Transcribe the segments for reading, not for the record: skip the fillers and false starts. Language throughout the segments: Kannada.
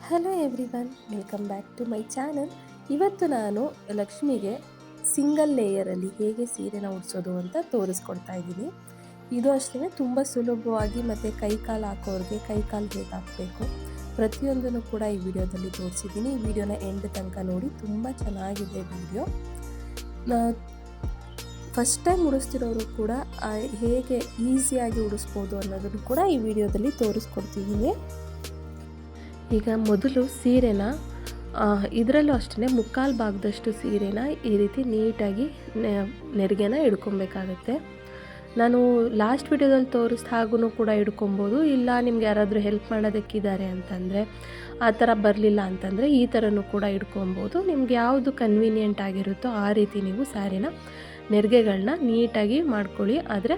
Hello everyone, welcome back to my channel. ಇವತ್ತು ನಾನು ಲಕ್ಷ್ಮಿಗೆ ಸಿಂಗಲ್ ಲೇಯರಲ್ಲಿ ಹೇಗೆ ಸೀರೆನ ಉಡಿಸೋದು ಅಂತ ತೋರಿಸ್ಕೊಡ್ತಾ ಇದ್ದೀನಿ. ಇದು ಅಷ್ಟೇ ತುಂಬ ಸುಲಭವಾಗಿ ಮತ್ತು ಕೈಕಾಲು ಹಾಕೋರಿಗೆ ಕೈಕಾಲು ಹೇಗೆ ಹಾಕಬೇಕು ಪ್ರತಿಯೊಂದನ್ನು ಕೂಡ ಈ ವಿಡಿಯೋದಲ್ಲಿ ತೋರಿಸಿದ್ದೀನಿ. ಈ ವಿಡಿಯೋನ ಎಂಡ್ ತನಕ ನೋಡಿ, ತುಂಬ ಚೆನ್ನಾಗಿದೆ ವಿಡಿಯೋ. ಫಸ್ಟ್ ಟೈಮ್ ಉಡಿಸ್ತಿರೋರು ಕೂಡ ಹೇಗೆ ಈಸಿಯಾಗಿ ಉಡಿಸ್ಬೋದು ಅನ್ನೋದನ್ನು ಕೂಡ ಈ ವಿಡಿಯೋದಲ್ಲಿ ತೋರಿಸ್ಕೊಡ್ತಿದ್ದೀನಿ. ಈಗ ಮೊದಲು ಸೀರೆನ ಇದರಲ್ಲೂ ಅಷ್ಟೇ ಮುಕ್ಕಾಲು ಭಾಗದಷ್ಟು ಸೀರೆನ ಈ ರೀತಿ ನೀಟಾಗಿ ನೆರಿಗೆನ ಹಿಡ್ಕೊಬೇಕಾಗತ್ತೆ. ನಾನು ಲಾಸ್ಟ್ ವಿಡಿಯೋದಲ್ಲಿ ತೋರಿಸಿದ ಹಾಗೂ ಕೂಡ ಹಿಡ್ಕೊಬೋದು. ಇಲ್ಲ ನಿಮ್ಗೆ ಯಾರಾದರೂ ಹೆಲ್ಪ್ ಮಾಡೋದಕ್ಕಿದ್ದಾರೆ ಅಂತಂದರೆ, ಆ ಥರ ಬರಲಿಲ್ಲ ಅಂತಂದರೆ ಈ ಥರನೂ ಕೂಡ ಹಿಡ್ಕೊಬೋದು. ನಿಮ್ಗೆ ಯಾವುದು ಕನ್ವೀನಿಯೆಂಟ್ ಆಗಿರುತ್ತೋ ಆ ರೀತಿ ನೀವು ಸ್ಯಾರಿನ ನೆರಿಗೆಗಳನ್ನ ನೀಟಾಗಿ ಮಾಡ್ಕೊಳ್ಳಿ. ಆದರೆ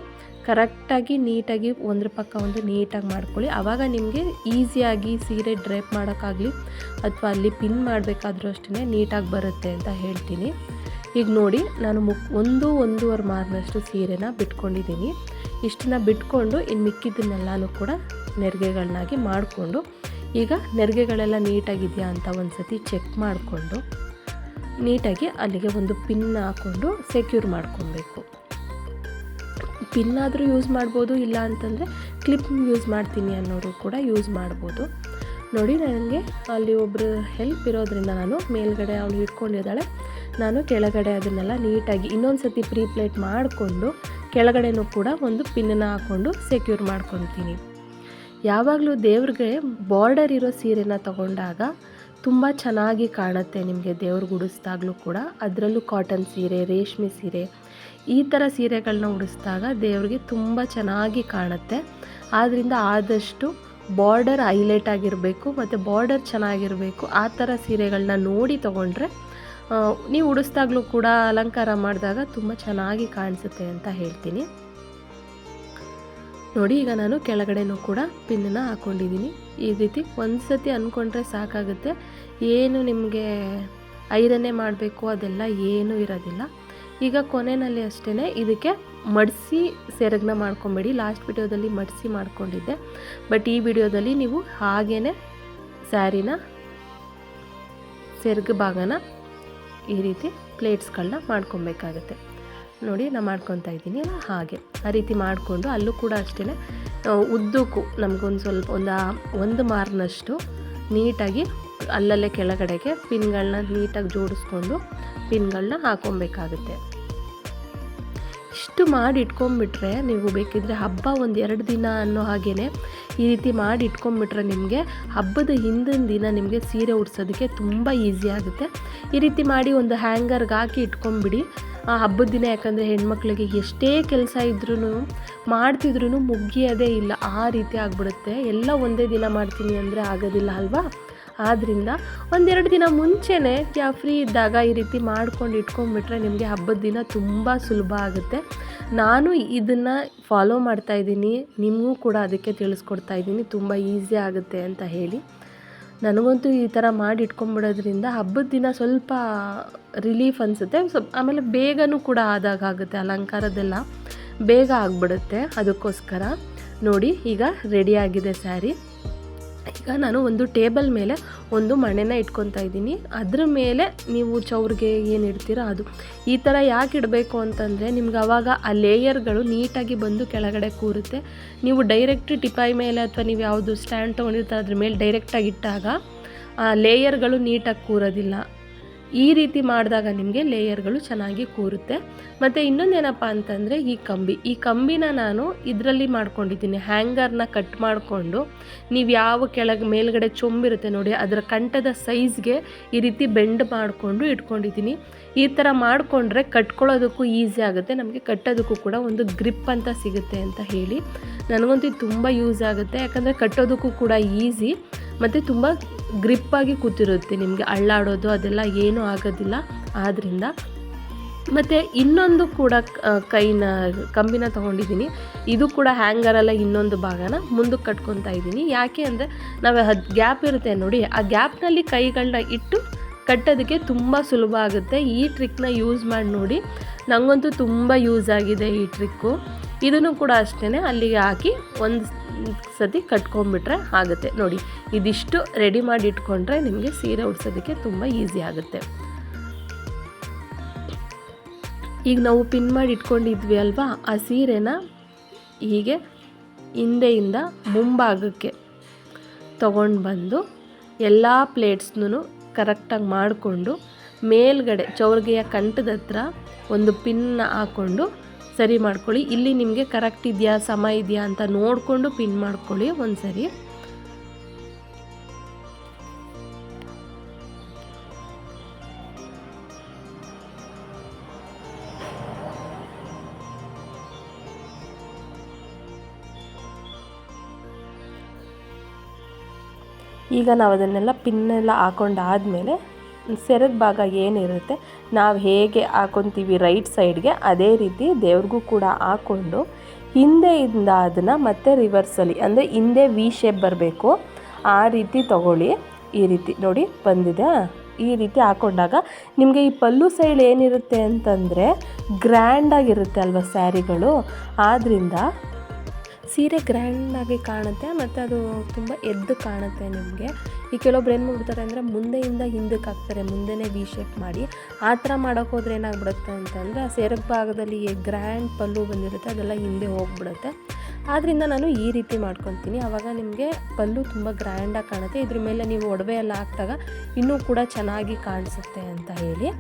ಕರೆಕ್ಟಾಗಿ ನೀಟಾಗಿ ಒಂದ್ರ ಪಕ್ಕ ಒಂದು ನೀಟಾಗಿ ಮಾಡ್ಕೊಳ್ಳಿ. ಆವಾಗ ನಿಮಗೆ ಈಸಿಯಾಗಿ ಸೀರೆ ಡ್ರೇಪ್ ಮಾಡೋಕ್ಕಾಗಲಿ ಅಥವಾ ಅಲ್ಲಿ ಪಿನ್ ಮಾಡಬೇಕಾದ್ರೂ ಅಷ್ಟೇ ನೀಟಾಗಿ ಬರುತ್ತೆ ಅಂತ ಹೇಳ್ತೀನಿ. ಈಗ ನೋಡಿ, ನಾನು ಒಂದೂವರೆ ಮಾರ್ನಷ್ಟು ಸೀರೆನ ಬಿಟ್ಕೊಂಡಿದ್ದೀನಿ. ಇಷ್ಟನ್ನ ಬಿಟ್ಕೊಂಡು ಇನ್ನು ಮಿಕ್ಕಿದ್ದನ್ನೆಲ್ಲನೂ ಕೂಡ ನೆರಿಗೆಗಳನ್ನಾಗಿ ಮಾಡಿಕೊಂಡು, ಈಗ ನೆರಿಗೆಗಳೆಲ್ಲ ನೀಟಾಗಿದೆಯಾ ಅಂತ ಒಂದು ಸತಿ ಚೆಕ್ ಮಾಡಿಕೊಂಡು ನೀಟಾಗಿ ಅಲ್ಲಿಗೆ ಒಂದು ಪಿನ್ ಹಾಕ್ಕೊಂಡು ಸೆಕ್ಯೂರ್ ಮಾಡ್ಕೊಬೇಕು. ಪಿನ್ನಾದರೂ ಯೂಸ್ ಮಾಡ್ಬೋದು, ಇಲ್ಲ ಅಂತಂದರೆ ಕ್ಲಿಪ್ ಯೂಸ್ ಮಾಡ್ತೀನಿ ಅನ್ನೋರು ಕೂಡ ಯೂಸ್ ಮಾಡ್ಬೋದು. ನೋಡಿ, ನನಗೆ ಅಲ್ಲಿ ಒಬ್ಬರು ಹೆಲ್ಪ್ ಇರೋದ್ರಿಂದ ನಾನು ಮೇಲ್ಗಡೆ ಅವಳು ಇಟ್ಕೊಂಡಿದ್ದಾಳೆ, ನಾನು ಕೆಳಗಡೆ ಅದನ್ನೆಲ್ಲ ನೀಟಾಗಿ ಇನ್ನೊಂದು ಸತಿ ಪ್ಲೇಟ್ ಮಾಡಿಕೊಂಡು ಕೆಳಗಡೆನೂ ಕೂಡ ಒಂದು ಪಿನ್ನನ್ನು ಹಾಕ್ಕೊಂಡು ಸೆಕ್ಯೂರ್ ಮಾಡ್ಕೊತೀನಿ. ಯಾವಾಗಲೂ ದೇವ್ರಿಗೆ ಬಾರ್ಡರ್ ಇರೋ ಸೀರೆನ ತಗೊಂಡಾಗ ತುಂಬ ಚೆನ್ನಾಗಿ ಕಾಣುತ್ತೆ ನಿಮಗೆ ದೇವ್ರಿಗೆ ಉಡಿಸ್ದಾಗಲೂ ಕೂಡ. ಅದರಲ್ಲೂ ಕಾಟನ್ ಸೀರೆ, ರೇಷ್ಮೆ ಸೀರೆ, ಈ ಥರ ಸೀರೆಗಳನ್ನ ಉಡಿಸಿದಾಗ ದೇವ್ರಿಗೆ ತುಂಬ ಚೆನ್ನಾಗಿ ಕಾಣುತ್ತೆ. ಆದ್ದರಿಂದ ಆದಷ್ಟು ಬಾರ್ಡರ್ ಹೈಲೈಟ್ ಆಗಿರಬೇಕು ಮತ್ತು ಬಾರ್ಡರ್ ಚೆನ್ನಾಗಿರಬೇಕು. ಆ ಥರ ಸೀರೆಗಳನ್ನ ನೋಡಿ ತೊಗೊಂಡ್ರೆ ನೀವು ಉಡಿಸ್ದಾಗಲೂ ಕೂಡ ಅಲಂಕಾರ ಮಾಡಿದಾಗ ತುಂಬ ಚೆನ್ನಾಗಿ ಕಾಣಿಸುತ್ತೆ ಅಂತ ಹೇಳ್ತೀನಿ. ನೋಡಿ, ಈಗ ನಾನು ಕೆಳಗಡೆನೂ ಕೂಡ ಪಿನ್ನನ್ನು ಹಾಕ್ಕೊಂಡಿದ್ದೀನಿ. ಈ ರೀತಿ ಒಂದು ಸತಿ ಅಂದ್ಕೊಂಡ್ರೆ ಸಾಕಾಗುತ್ತೆ. ಏನು ನಿಮಗೆ ಐರನ್ನೇ ಮಾಡಬೇಕು ಅದೆಲ್ಲ ಏನೂ ಇರೋದಿಲ್ಲ. ಈಗ ಕೊನೆಯಲ್ಲಿ ಅಷ್ಟೇ ಇದಕ್ಕೆ ಮಡಿಸಿ ಸೆರಗನ್ನ ಮಾಡ್ಕೊಬೇಡಿ. ಲಾಸ್ಟ್ ವಿಡಿಯೋದಲ್ಲಿ ಮಡಿಸಿ ಮಾಡ್ಕೊಂಡಿದ್ದೆ, ಬಟ್ ಈ ವಿಡಿಯೋದಲ್ಲಿ ನೀವು ಹಾಗೇ ಸ್ಯಾರಿನ ಸೆರಗು ಭಾಗನ ಈ ರೀತಿ ಪ್ಲೇಟ್ಸ್ಗಳನ್ನ ಮಾಡ್ಕೊಬೇಕಾಗತ್ತೆ. ನೋಡಿ, ನಾನು ಮಾಡ್ಕೊತಾ ಇದ್ದೀನಿ ಹಾಗೆ ಆ ರೀತಿ ಮಾಡಿಕೊಂಡು ಅಲ್ಲೂ ಕೂಡ ಅಷ್ಟೇ ಉದ್ದಕ್ಕೂ ನಮಗೊಂದು ಸ್ವಲ್ಪ ಒಂದು ಮಾರ್ನಷ್ಟು ನೀಟಾಗಿ ಅಲ್ಲಲ್ಲೇ ಕೆಳಗಡೆಗೆ ಪಿನ್ಗಳನ್ನ ನೀಟಾಗಿ ಜೋಡಿಸ್ಕೊಂಡು ಪಿನ್ಗಳನ್ನ ಹಾಕೊಬೇಕಾಗುತ್ತೆ. ಇಷ್ಟು ಮಾಡಿ ಇಟ್ಕೊಂಡ್ಬಿಟ್ರೆ ನೀವು ಬೇಕಿದ್ರೆ ಹಬ್ಬ ಒಂದು 2 ದಿನ ಅನ್ನೋ ಹಾಗೇ ಈ ರೀತಿ ಮಾಡಿ ಇಟ್ಕೊಂಡ್ಬಿಟ್ರೆ ನಿಮಗೆ ಹಬ್ಬದ ಹಿಂದಿನ ದಿನ ನಿಮಗೆ ಸೀರೆ ಉಡ್ಸೋದಕ್ಕೆ ತುಂಬ ಈಸಿ ಆಗುತ್ತೆ. ಈ ರೀತಿ ಮಾಡಿ ಒಂದು ಹ್ಯಾಂಗರ್ಗೆ ಹಾಕಿ ಇಟ್ಕೊಂಡ್ಬಿಡಿ ಆ ಹಬ್ಬದ ದಿನ. ಯಾಕಂದರೆ ಹೆಣ್ಮಕ್ಳಿಗೆ ಎಷ್ಟೇ ಕೆಲಸ ಇದ್ರೂ ಮಾಡ್ತಿದ್ರೂ ಮುಗಿಯೋದೇ ಇಲ್ಲ, ಆ ರೀತಿ ಆಗಿಬಿಡುತ್ತೆ. ಎಲ್ಲ ಒಂದೇ ದಿನ ಮಾಡ್ತೀನಿ ಅಂದರೆ ಆಗೋದಿಲ್ಲ ಅಲ್ವಾ. ಆದ್ದರಿಂದ 1-2 ದಿನ ಮುಂಚೆನೇ ಫ್ರೀ ಇದ್ದಾಗ ಈ ರೀತಿ ಮಾಡ್ಕೊಂಡು ಇಟ್ಕೊಂಡ್ಬಿಟ್ರೆ ನಿಮಗೆ ಹಬ್ಬದ ದಿನ ತುಂಬ ಸುಲಭ ಆಗುತ್ತೆ. ನಾನು ಇದನ್ನು ಫಾಲೋ ಮಾಡ್ತಾಯಿದ್ದೀನಿ, ನಿಮಗೂ ಕೂಡ ಅದಕ್ಕೆ ತಿಳಿಸ್ಕೊಡ್ತಾ ಇದ್ದೀನಿ ತುಂಬ ಈಸಿ ಆಗುತ್ತೆ ಅಂತ ಹೇಳಿ. ನನಗಂತೂ ಈ ಥರ ಮಾಡಿ ಇಟ್ಕೊಂಡ್ಬಿಡೋದ್ರಿಂದ ಹಬ್ಬದ ದಿನ ಸ್ವಲ್ಪ ರಿಲೀಫ್ ಅನಿಸುತ್ತೆ. ಆಮೇಲೆ ಬೇಗನೂ ಕೂಡ ಆಗುತ್ತೆ, ಅಲಂಕಾರದೆಲ್ಲ ಬೇಗ ಆಗಿಬಿಡುತ್ತೆ. ಅದಕ್ಕೋಸ್ಕರ ನೋಡಿ, ಈಗ ರೆಡಿಯಾಗಿದೆ ಸ್ಯಾರಿ. ಈಗ ನಾನು ಒಂದು ಟೇಬಲ್ ಮೇಲೆ ಒಂದು ಮಣೆನ ಇಟ್ಕೊತಾ ಇದ್ದೀನಿ. ಅದ್ರ ಮೇಲೆ ನೀವು ಚೌರ್ಗೆ ಏನು ಇಡ್ತೀರೋ ಅದು ಈ ಥರ ಯಾಕೆ ಇಡಬೇಕು ಅಂತಂದರೆ ನಿಮ್ಗೆ ಆವಾಗ ಆ ಲೇಯರ್ಗಳು ನೀಟಾಗಿ ಬಂದು ಕೆಳಗಡೆ ಕೂರುತ್ತೆ. ನೀವು ಡೈರೆಕ್ಟ್ ಟಿಪಾಯಿ ಮೇಲೆ ಅಥವಾ ನೀವು ಯಾವುದು ಸ್ಟ್ಯಾಂಡ್ ತೊಗೊಂಡಿರ್ತಾರೆ ಅದ್ರ ಮೇಲೆ ಡೈರೆಕ್ಟಾಗಿ ಇಟ್ಟಾಗ ಆ ಲೇಯರ್ಗಳು ನೀಟಾಗಿ ಕೂರೋದಿಲ್ಲ. ಈ ರೀತಿ ಮಾಡಿದಾಗ ನಿಮಗೆ ಲೇಯರ್ಗಳು ಚೆನ್ನಾಗಿ ಕೂರುತ್ತೆ. ಮತ್ತು ಇನ್ನೊಂದೇನಪ್ಪ ಅಂತಂದರೆ ಈ ಕಂಬಿನ ನಾನು ಇದರಲ್ಲಿ ಮಾಡ್ಕೊಂಡಿದ್ದೀನಿ. ಹ್ಯಾಂಗರ್ನ ಕಟ್ ಮಾಡಿಕೊಂಡು ನೀವು ಯಾವ ಮೇಲ್ಗಡೆ ಚೊಂಬಿರುತ್ತೆ ನೋಡಿ, ಅದರ ಕಂಠದ ಸೈಜ್ಗೆ ಈ ರೀತಿ ಬೆಂಡ್ ಮಾಡಿಕೊಂಡು ಇಟ್ಕೊಂಡಿದ್ದೀನಿ. ಈ ಥರ ಮಾಡಿಕೊಂಡ್ರೆ ಕಟ್ಕೊಳ್ಳೋದಕ್ಕೂ ಈಸಿ ಆಗುತ್ತೆ, ನಮಗೆ ಕಟ್ಟೋದಕ್ಕೂ ಕೂಡ ಒಂದು ಗ್ರಿಪ್ ಅಂತ ಸಿಗುತ್ತೆ ಅಂತ ಹೇಳಿ. ನನಗಂತೂ ತುಂಬ ಯೂಸ್ ಆಗುತ್ತೆ, ಯಾಕಂದರೆ ಕಟ್ಟೋದಕ್ಕೂ ಕೂಡ ಈಸಿ ಮತ್ತು ತುಂಬ ಗ್ರಿಪ್ಪಾಗಿ ಕೂತಿರುತ್ತೆ. ನಿಮಗೆ ಅಳ್ಳಾಡೋದು ಅದೆಲ್ಲ ಏನೂ ಆಗೋದಿಲ್ಲ ಆದ್ದರಿಂದ. ಮತ್ತು ಇನ್ನೊಂದು ಕೂಡ ಕಂಬಿನ ತೊಗೊಂಡಿದ್ದೀನಿ. ಇದು ಕೂಡ ಹ್ಯಾಂಗರಲ್ಲ, ಇನ್ನೊಂದು ಭಾಗನ ಮುಂದಕ್ಕೆ ಕಟ್ಕೊತಾ ಇದ್ದೀನಿ. ಯಾಕೆ ಅಂದರೆ ನಾವು ಗ್ಯಾಪ್ ಇರುತ್ತೆ ನೋಡಿ, ಆ ಗ್ಯಾಪ್ನಲ್ಲಿ ಕೈಗಳನ್ನ ಇಟ್ಟು ಕಟ್ಟೋದಕ್ಕೆ ತುಂಬ ಸುಲಭ ಆಗುತ್ತೆ. ಈ ಟ್ರಿಕ್ನ ಯೂಸ್ ಮಾಡಿ ನೋಡಿ, ನನಗಂತೂ ತುಂಬ ಯೂಸ್ ಆಗಿದೆ ಈ ಟ್ರಿಕ್ಕು. ಇದನ್ನು ಕೂಡ ಅಷ್ಟೇ ಅಲ್ಲಿಗೆ ಹಾಕಿ ಒಂದು ಸತಿ ಕಟ್ಕೊಂಡ್ಬಿಟ್ರೆ ಆಗುತ್ತೆ. ನೋಡಿ ಇದಿಷ್ಟು ರೆಡಿ ಮಾಡಿ ಇಟ್ಕೊಂಡ್ರೆ ನಿಮಗೆ ಸೀರೆ ಉಡ್ಸೋದಕ್ಕೆ ತುಂಬ ಈಸಿ ಆಗುತ್ತೆ. ಈಗ ನಾವು ಪಿನ್ ಮಾಡಿ ಇಟ್ಕೊಂಡಿದ್ವಿ ಅಲ್ವಾ, ಆ ಸೀರೆನ ಹೀಗೆ ಹಿಂದೆಯಿಂದ ಮುಂಭಾಗಕ್ಕೆ ತಗೊಂಡು ಬಂದು ಎಲ್ಲ ಪ್ಲೇಟ್ಸ್ನೂ ಕರೆಕ್ಟಾಗಿ ಮಾಡಿಕೊಂಡು ಮೇಲ್ಗಡೆ ಚೌರ್ಗೆಯ ಕಂಠದ ಹತ್ರ ಒಂದು ಪಿನ್ನ ಹಾಕ್ಕೊಂಡು ಸರಿ ಮಾಡ್ಕೊಳ್ಳಿ. ಇಲ್ಲಿ ನಿಮಗೆ ಕರೆಕ್ಟ್ ಇದೆಯಾ ಸಮ ಇದೆಯಾ ಅಂತ ನೋಡಿಕೊಂಡು ಪಿನ್ ಮಾಡ್ಕೊಳ್ಳಿ ಒಂದು ಸರಿ. ಈಗ ನಾವು ಅದನ್ನೆಲ್ಲ ಪಿನ್ನೆಲ್ಲ ಹಾಕೊಂಡಾದಮೇಲೆ ಸೆರಗು ಭಾಗ ಏನಿರುತ್ತೆ ನಾವು ಹೇಗೆ ಹಾಕೊತೀವಿ ರೈಟ್ ಸೈಡ್ಗೆ ಅದೇ ರೀತಿ ದೇವ್ರಿಗೂ ಕೂಡ ಹಾಕ್ಕೊಂಡು ಹಿಂದೆಯಿಂದ ಅದನ್ನು ಮತ್ತೆ ರಿವರ್ಸಲ್ಲಿ ಅಂದರೆ ಹಿಂದೆ ವಿ ಶೇಪ್ ಬರಬೇಕು ಆ ರೀತಿ ತಗೊಳ್ಳಿ. ಈ ರೀತಿ ನೋಡಿ ಬಂದಿದೆ. ಈ ರೀತಿ ಹಾಕ್ಕೊಂಡಾಗ ನಿಮಗೆ ಈ ಪಲ್ಲು ಸೈಡ್ ಏನಿರುತ್ತೆ ಅಂತಂದರೆ ಗ್ರ್ಯಾಂಡಾಗಿರುತ್ತೆ ಅಲ್ವ ಸ್ಯಾರಿಗಳು, ಆದ್ದರಿಂದ ಸೀರೆ ಗ್ರ್ಯಾಂಡಾಗಿ ಕಾಣುತ್ತೆ ಮತ್ತು ಅದು ತುಂಬ ಎದ್ದು ಕಾಣುತ್ತೆ ನಿಮಗೆ. ಈ ಕೆಲವೊಬ್ರು ಏನು ಮಾಡ್ಬಿಡ್ತಾರೆ ಅಂದರೆ ಮುಂದೆಯಿಂದ ಹಿಂದಕ್ಕೆ ಹಾಕ್ತಾರೆ, ಮುಂದೆನೇ ವಿ ಶೇಪ್ ಮಾಡಿ. ಆ ಥರ ಮಾಡೋಕೆ ಹೋದ್ರೆ ಏನಾಗ್ಬಿಡುತ್ತೆ ಅಂತಂದರೆ ಆ ಸೆರಗು ಭಾಗದಲ್ಲಿ ಗ್ರ್ಯಾಂಡ್ ಪಲ್ಲು ಬಂದಿರುತ್ತೆ ಅದೆಲ್ಲ ಹಿಂದೆ ಹೋಗ್ಬಿಡುತ್ತೆ. ಆದ್ದರಿಂದ ನಾನು ಈ ರೀತಿ ಮಾಡ್ಕೊತೀನಿ. ಆವಾಗ ನಿಮಗೆ ಪಲ್ಲು ತುಂಬ ಗ್ರ್ಯಾಂಡಾಗಿ ಕಾಣುತ್ತೆ. ಇದ್ರ ಮೇಲೆ ನೀವು ಒಡವೆ ಎಲ್ಲ ಹಾಕಿದಾಗ ಇನ್ನೂ ಕೂಡ ಚೆನ್ನಾಗಿ ಕಾಣಿಸುತ್ತೆ ಅಂತ ಹೇಳಿ.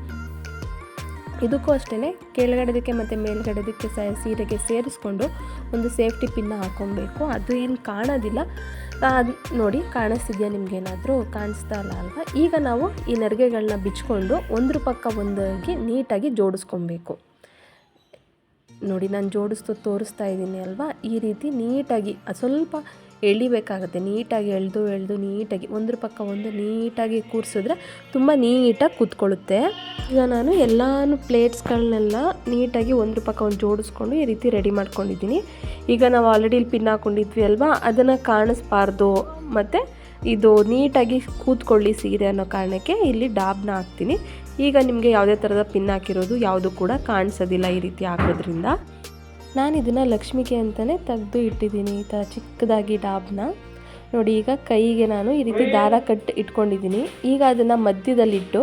ಇದಕ್ಕೂ ಅಷ್ಟೇ ಕೆಳಗಡೆದಕ್ಕೆ ಮತ್ತು ಮೇಲ್ಗಡೆದಕ್ಕೆ ಸೀರೆಗೆ ಸೇರಿಸ್ಕೊಂಡು ಒಂದು ಸೇಫ್ಟಿ ಪಿನ್ನ ಹಾಕ್ಕೊಬೇಕು. ಅದು ಏನು ಕಾಣೋದಿಲ್ಲ ನೋಡಿ, ಕಾಣಿಸ್ತಿದೆಯಾ ನಿಮಗೇನಾದರೂ? ಕಾಣಿಸ್ತಾ ಇಲ್ಲ ಅಲ್ವಾ? ಈಗ ನಾವು ಈ ನೆರಿಗೆಗಳನ್ನ ಬಿಚ್ಕೊಂಡು ಒಂದ್ರ ಪಕ್ಕ ಒಂದಾಗಿ ನೀಟಾಗಿ ಜೋಡಿಸ್ಕೊಬೇಕು. ನೋಡಿ ನಾನು ತೋರಿಸ್ತಾ ಇದ್ದೀನಿ ಅಲ್ವಾ, ಈ ರೀತಿ ನೀಟಾಗಿ ಸ್ವಲ್ಪ ಎಳಿಬೇಕಾಗುತ್ತೆ. ನೀಟಾಗಿ ಎಳೆದು ನೀಟಾಗಿ ಒಂದ್ರ ಪಕ್ಕ ಒಂದು ನೀಟಾಗಿ ಕೂರಿಸಿದ್ರೆ ತುಂಬ ನೀಟಾಗಿ ಕೂತ್ಕೊಳ್ಳುತ್ತೆ. ಈಗ ನಾನು ಎಲ್ಲಾನು ಪ್ಲೇಟ್ಸ್ಗಳನ್ನೆಲ್ಲ ನೀಟಾಗಿ ಒಂದ್ರ ಪಕ್ಕ ಒಂದು ಜೋಡಿಸ್ಕೊಂಡು ಈ ರೀತಿ ರೆಡಿ ಮಾಡ್ಕೊಂಡಿದ್ದೀನಿ. ಈಗ ನಾವು ಆಲ್ರೆಡಿ ಇಲ್ಲಿ ಪಿನ್ ಹಾಕ್ಕೊಂಡಿದ್ವಿ ಅಲ್ವಾ, ಅದನ್ನು ಕಾಣಿಸ್ಬಾರ್ದು ಮತ್ತು ಇದು ನೀಟಾಗಿ ಕೂತ್ಕೊಳ್ಳಿ ಸೀರೆ ಅನ್ನೋ ಕಾರಣಕ್ಕೆ ಇಲ್ಲಿ ಡಾಬ್ನ ಹಾಕ್ತೀನಿ. ಈಗ ನಿಮಗೆ ಯಾವುದೇ ಥರದ ಪಿನ್ ಹಾಕಿರೋದು ಯಾವುದು ಕೂಡ ಕಾಣಿಸೋದಿಲ್ಲ ಈ ರೀತಿ ಹಾಕೋದ್ರಿಂದ. ನಾನು ಇದನ್ನು ಲಕ್ಷ್ಮಿಗೆ ಅಂತಲೇ ತೆಗೆದು ಇಟ್ಟಿದ್ದೀನಿ ಈ ಥರ ಚಿಕ್ಕದಾಗಿ ಡಾಬ್ನ. ನೋಡಿ ಈಗ ಕೈಗೆ ನಾನು ಈ ರೀತಿ ದಾರ ಕಟ್ಟಿ ಇಟ್ಕೊಂಡಿದ್ದೀನಿ. ಈಗ ಅದನ್ನು ಮಧ್ಯದಲ್ಲಿಟ್ಟು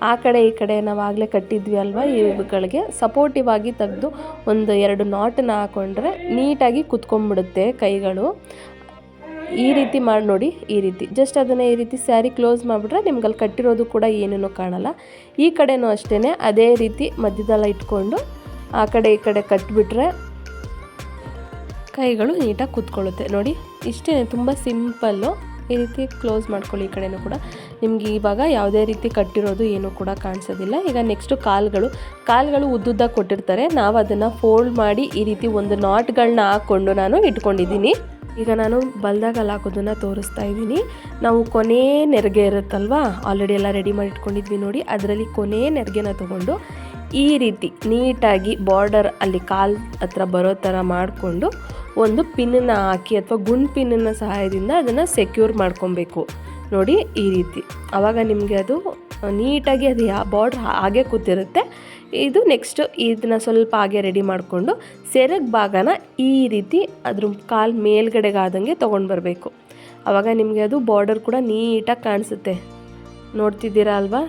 ಆ ಕಡೆ ಈ ಕಡೆ ನಾವು ಆಗಲೇ ಕಟ್ಟಿದ್ವಿ ಅಲ್ವಾ, ಇವುಗಳಿಗೆ ಸಪೋರ್ಟಿವ್ ಆಗಿ ತೆಗೆದು ಒಂದು 2 ನಾಟನ್ನ ಹಾಕ್ಕೊಂಡ್ರೆ ನೀಟಾಗಿ ಕುತ್ಕೊಂಡ್ಬಿಡುತ್ತೆ ಕೈಗಳು. ಈ ರೀತಿ ಮಾಡಿ ನೋಡಿ, ಈ ರೀತಿ ಜಸ್ಟ್ ಅದನ್ನು ಈ ರೀತಿ ಸ್ಯಾರಿ ಕ್ಲೋಸ್ ಮಾಡಿಬಿಟ್ರೆ ನಿಮ್ಗಲ್ಲಿ ಕಟ್ಟಿರೋದು ಕೂಡ ಏನೇನೂ ಕಾಣಲ್ಲ. ಈ ಕಡೆನೂ ಅಷ್ಟೇ ಅದೇ ರೀತಿ ಮಧ್ಯದಲ್ಲ ಇಟ್ಕೊಂಡು ಆ ಕಡೆ ಈ ಕಡೆ ಕಟ್ಟಿಬಿಟ್ರೆ ಕೈಗಳು ನೀಟಾಗಿ ಕೂತ್ಕೊಳ್ಳುತ್ತೆ. ನೋಡಿ ಇಷ್ಟೇ, ತುಂಬ ಸಿಂಪಲ್ಲು. ಈ ರೀತಿ ಕ್ಲೋಸ್ ಮಾಡ್ಕೊಳ್ಳಿ ಈ ಕಡೆನೂ ಕೂಡ. ನಿಮ್ಗೆ ಇವಾಗ ಯಾವುದೇ ರೀತಿ ಕಟ್ಟಿರೋದು ಏನೂ ಕೂಡ ಕಾಣಿಸೋದಿಲ್ಲ. ಈಗ ನೆಕ್ಸ್ಟು ಕಾಲುಗಳು ಉದ್ದುದ್ದಾಗ ಕೊಟ್ಟಿರ್ತಾರೆ, ನಾವು ಅದನ್ನು ಫೋಲ್ಡ್ ಮಾಡಿ ಈ ರೀತಿ ಒಂದು ನಾಟ್ಗಳನ್ನ ಹಾಕ್ಕೊಂಡು ನಾನು ಇಟ್ಕೊಂಡಿದ್ದೀನಿ. ಈಗ ನಾನು ಬಲ್ದಾಗಲ್ಲಿ ಹಾಕೋದನ್ನು ತೋರಿಸ್ತಾ ಇದ್ದೀನಿ. ನಾವು ಕೊನೆ ನೆರಿಗೆ ಇರುತ್ತಲ್ವ, ಆಲ್ರೆಡಿ ಎಲ್ಲ ರೆಡಿ ಮಾಡಿ ಇಟ್ಕೊಂಡಿದ್ವಿ ನೋಡಿ, ಅದರಲ್ಲಿ ಕೊನೆ ನೆರಿಗೆನ ತೊಗೊಂಡು ಈ ರೀತಿ ನೀಟಾಗಿ ಬಾರ್ಡರ್ ಅಲ್ಲಿ ಕಾಲು ಹತ್ರ ಬರೋ ಥರ ಮಾಡಿಕೊಂಡು ಒಂದು ಪಿನ್ನನ್ನು ಹಾಕಿ ಅಥವಾ ಗುಂಡು ಪಿನ್ನ ಸಹಾಯದಿಂದ ಅದನ್ನು ಸೆಕ್ಯೂರ್ ಮಾಡ್ಕೊಬೇಕು. ನೋಡಿ ಈ ರೀತಿ. ಆವಾಗ ನಿಮಗೆ ಅದು ನೀಟಾಗಿ ಅದು ಬಾರ್ಡ್ರ್ ಹಾಗೆ ಕೂತಿರುತ್ತೆ. ಇದು ನೆಕ್ಸ್ಟು ಇದನ್ನು ಸ್ವಲ್ಪ ಹಾಗೆ ರೆಡಿ ಮಾಡಿಕೊಂಡು ಸೆರಗು ಭಾಗನ ಈ ರೀತಿ ಅದ್ರ ಕಾಲು ಮೇಲ್ಗಡೆಗಾದಂಗೆ ತೊಗೊಂಡು ಬರಬೇಕು. ಆವಾಗ ನಿಮಗೆ ಅದು ಬಾರ್ಡರ್ ಕೂಡ ನೀಟಾಗಿ ಕಾಣಿಸುತ್ತೆ. ನೋಡ್ತಿದ್ದೀರಾ ಅಲ್ವಾ?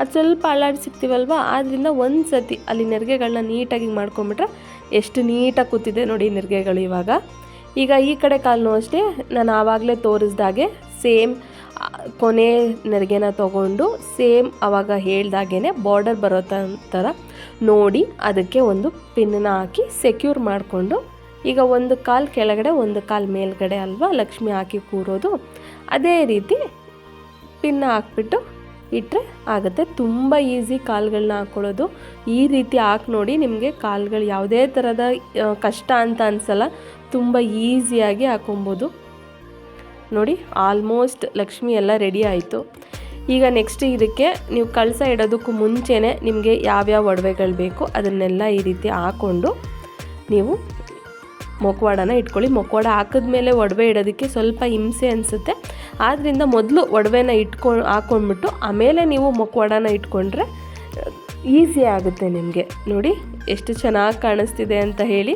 ಅದು ಸ್ವಲ್ಪ ಅಲ್ಲಾಡಿಸಿರ್ತೀವಲ್ವ, ಆದ್ದರಿಂದ ಒಂದು ಸತಿ ಅಲ್ಲಿ ನೆರಿಗೆಗಳನ್ನ ನೀಟಾಗಿ ಮಾಡ್ಕೊಂಬಿಟ್ರೆ ಎಷ್ಟು ನೀಟಾಗಿ ಕೂತಿದೆ ನೋಡಿ ನೆರಿಗೆಗಳು. ಈಗ ಈ ಕಡೆ ಕಾಲೂ ಅಷ್ಟೇ ನಾನು ಆವಾಗಲೇ ತೋರಿಸ್ದಾಗೆ ಸೇಮ್ ಕೊನೆ ನೆರಿಗೆನ ತೊಗೊಂಡು ಸೇಮ್ ಆವಾಗ ಹೇಳ್ದಾಗೇ ಬಾರ್ಡರ್ ಬರೋ ಥರ ನೋಡಿ ಅದಕ್ಕೆ ಒಂದು ಪಿನ್ನನ್ನ ಹಾಕಿ ಸೆಕ್ಯೂರ್ ಮಾಡಿಕೊಂಡು, ಈಗ ಒಂದು ಕಾಲು ಕೆಳಗಡೆ ಒಂದು ಕಾಲು ಮೇಲ್ಗಡೆ ಅಲ್ವಾ ಲಕ್ಷ್ಮಿ ಹಾಕಿ ಕೂರೋದು, ಅದೇ ರೀತಿ ಪಿನ್ನ ಹಾಕ್ಬಿಟ್ಟು ಇಟ್ಟರೆ ಆಗುತ್ತೆ. ತುಂಬ ಈಸಿ ಕಾಲುಗಳನ್ನ ಹಾಕ್ಕೊಳ್ಳೋದು. ಈ ರೀತಿ ಹಾಕಿ ನೋಡಿ, ನಿಮಗೆ ಕಾಲುಗಳು ಯಾವುದೇ ಥರದ ಕಷ್ಟ ಅಂತ ಅನಿಸಲ್ಲ, ತುಂಬ ಈಸಿಯಾಗಿ ಹಾಕೊಬೋದು. ನೋಡಿ ಆಲ್ಮೋಸ್ಟ್ ಲಕ್ಷ್ಮಿ ಎಲ್ಲ ರೆಡಿ ಆಯಿತು. ಈಗ ನೆಕ್ಸ್ಟ್ ಇದಕ್ಕೆ ನೀವು ಕಳಸ ಇಡೋದಕ್ಕೂ ಮುಂಚೆನೇ ನಿಮಗೆ ಯಾವ್ಯಾವ ಒಡವೆಗಳು ಬೇಕು ಅದನ್ನೆಲ್ಲ ಈ ರೀತಿ ಹಾಕ್ಕೊಂಡು ನೀವು ಮೊಕವಾಡನ ಇಟ್ಕೊಳ್ಳಿ. ಮೊಕವಾಡ ಹಾಕಿದ್ಮೇಲೆ ಒಡವೆ ಇಡೋದಕ್ಕೆ ಸ್ವಲ್ಪ ಹಿಂಸೆ ಅನಿಸುತ್ತೆ, ಆದ್ದರಿಂದ ಮೊದಲು ಒಡವೆನ ಹಾಕ್ಕೊಂಡ್ಬಿಟ್ಟು ಆಮೇಲೆ ನೀವು ಮೊಕವಾಡನ ಇಟ್ಕೊಂಡ್ರೆ ಈಸಿ ಆಗುತ್ತೆ ನಿಮಗೆ. ನೋಡಿ ಎಷ್ಟು ಚೆನ್ನಾಗಿ ಕಾಣಿಸ್ತಿದೆ ಅಂತ ಹೇಳಿ.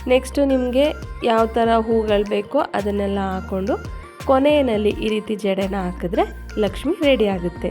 ನೆಕ್ಸ್ಟು ನಿಮಗೆ ಯಾವ ಥರ ಹೂಗಳು ಬೇಕೋ ಅದನ್ನೆಲ್ಲ ಹಾಕ್ಕೊಂಡು ಕೊನೆಯಲ್ಲಿ ಈ ರೀತಿ ಜಡೆನ ಹಾಕಿದ್ರೆ ಲಕ್ಷ್ಮಿ ರೆಡಿ ಆಗುತ್ತೆ.